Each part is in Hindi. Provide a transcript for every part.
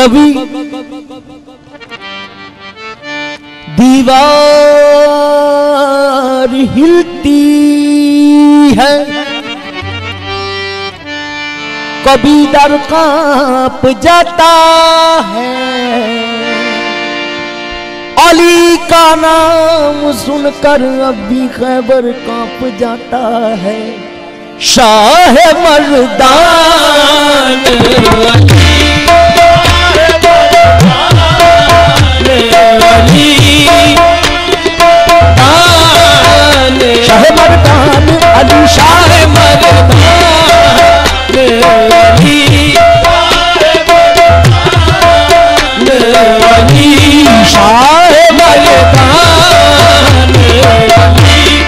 कभी दीवार हिलती है, कभी दर कांप जाता है। अली का नाम सुनकर अब भी खैबर कांप जाता है। शाह मर्दान शाह मर्दान अली, शाह मर्दान अली, शाह मर्दान अली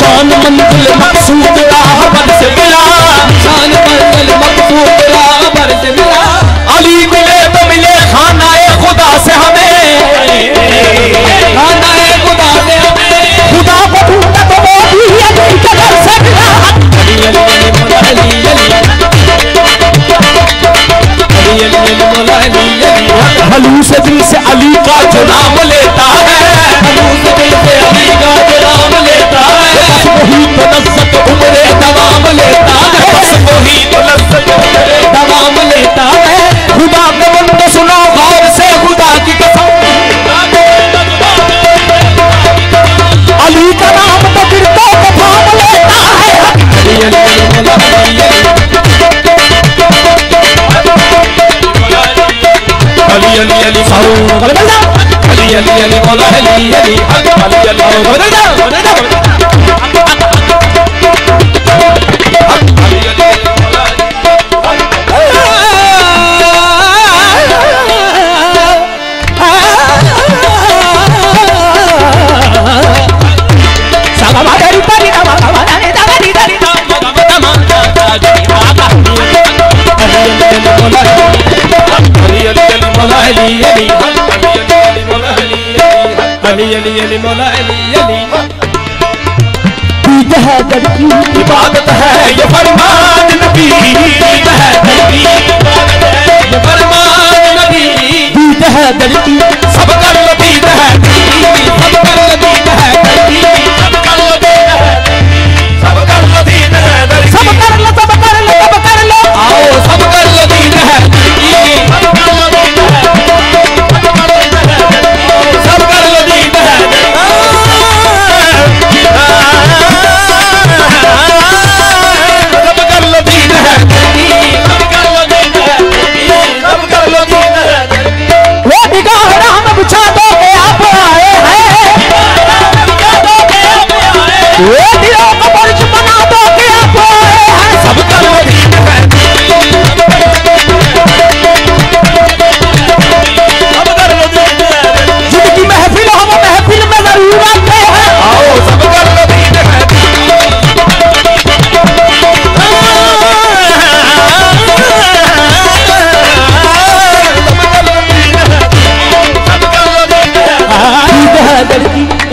निशान मंजिल मकसूद राहबर से मिला, निशान मंजिल मकसूद राहबर से मिला। अली मिले तो मिले खानाए खुदा से हमें, खानाए खुदा से हमें। खुदा को ढूंढा तो वो भी अली के घर से मिला। अली अली अली मौला अली अली, अली अली अली मौला अली अली। हलू से दिल से अली का जो नाम लेता है, हलू से दिल से अली का जो नाम लेता है, बस वही तो लज्जत उम्रे तमाम लेता है, बस वही तो लज्जत उम्रे तमाम लेता है। खुदा के बंदे सुनो गौर से खुदा की कसम, अली का नाम तो गिरतों को थाम लेता है। अली अली अली मौला अली अली, अली अली अली सारू अली अली अली मौला अली अली, अली अली मौला अली अली। ईद है दर की इबादत है ये फरमान नबी, ईद है दर की इबादत है ये फरमान नबी। ईद है दर की सब कर लो, ईद है दर की सब कर लो, ईद है दर की सब कर लो, ईद है सब कर लो, ईद है दर की सब कर लो, सब कर लो, सब कर लो, आओ सब कर लो, ईद है दर की सब कर लो, ईद है सब कर लो, ईद है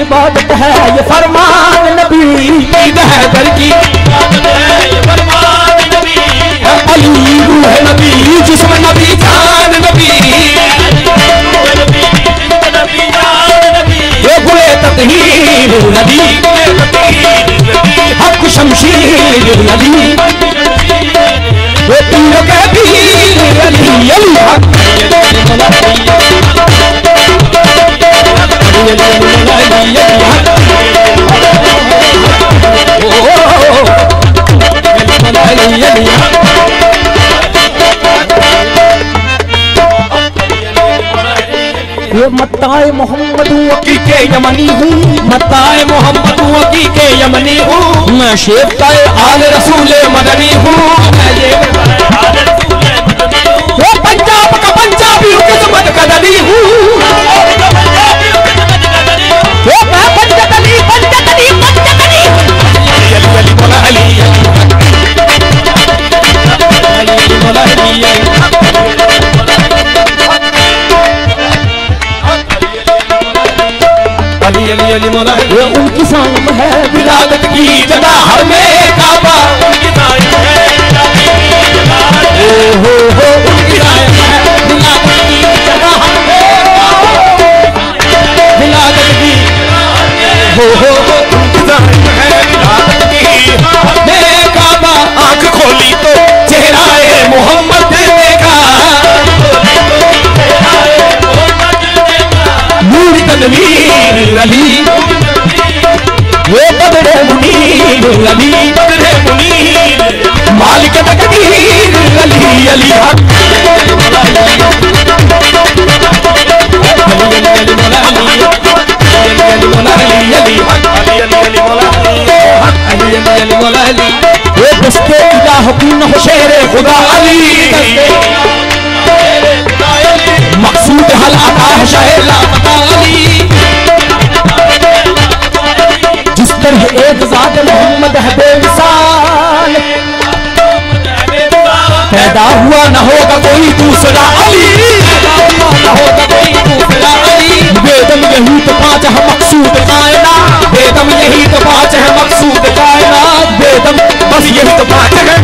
इबादत है ये फरमान नबी, ईद है दर की इबादत है ये फरमान नबी। अली रूह नबी जिस्म नबी जान नबी, ये गुले तत्हीर नबी, हक शमशीर नबी, ये पीर के पीर अली अली हक ये मत्ताए मोहम्मद वकी के यमनी हूँ, मत्ताए मोहम्मद वकी के यमनी हूँ। मैं शेख का आल रसूल मदनी हूँ, वो पंजाब का पंजाबी किस्मत का दली हूँ। वो मैं पंजतनी पंजतनी पंजतनी अली अली मौला अली अली अली मौला अली अली अली अली मौला। ये उनकी शान है विलादत की जगह हमें काबा, उनकी शान है हो उनकी शान है विलादत की जगह हमें विलादत की हो उनकी शान है विलादत की हमें काबा। आंख खोली तो चेहरा मोहम्मद देखा, नूर तनवीर अली, ये बदरे मुनीर अली, बदरे मुनीर मालिक तकदीर अली अली हक ये दस्ते इलाह की न शेर खुदा अली, मकसूद हल अता है शाह लापता अली। जिस तरह एक ज़ात पैदा हुआ न होगा कोई दूसरा अली, पैदा हुआ न होगा कोई दूसरा अली। वेदम यही तो पांच है मकसूद कायनात, वेदम यही तो पांच है मकसूद कायनात, वेदम बस यही तो पांच है।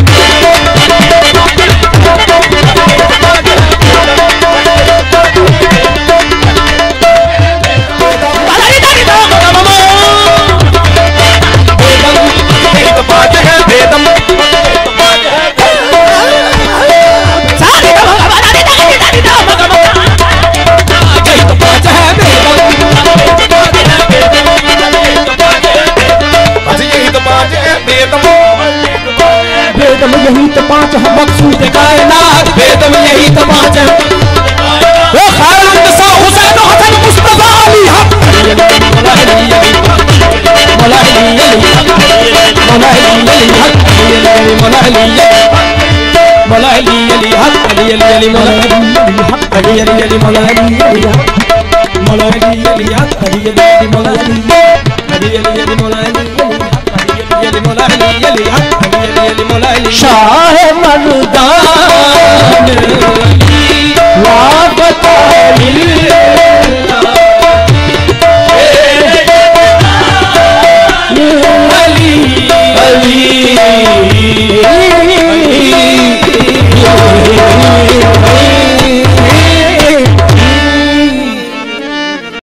वेदम यही तो पांच है मकसूद कायनात, वेदम यही तो पांच है। वो खालिद सा हुसैन हसन मुस्तफा अली हक, मौला अली अली मौला अली अली मौला अली अली हक, मौला अली मौला अली अली हक, अली अली अली मौला अली हक, अली अली अली मौला अली अली हक, मौला अली अली हक, अली अली अली मौला अली, अली अली अली मौला अली अली हक, अली अली अली मौला अली अली हक, अली अली अली मौला अली। शाह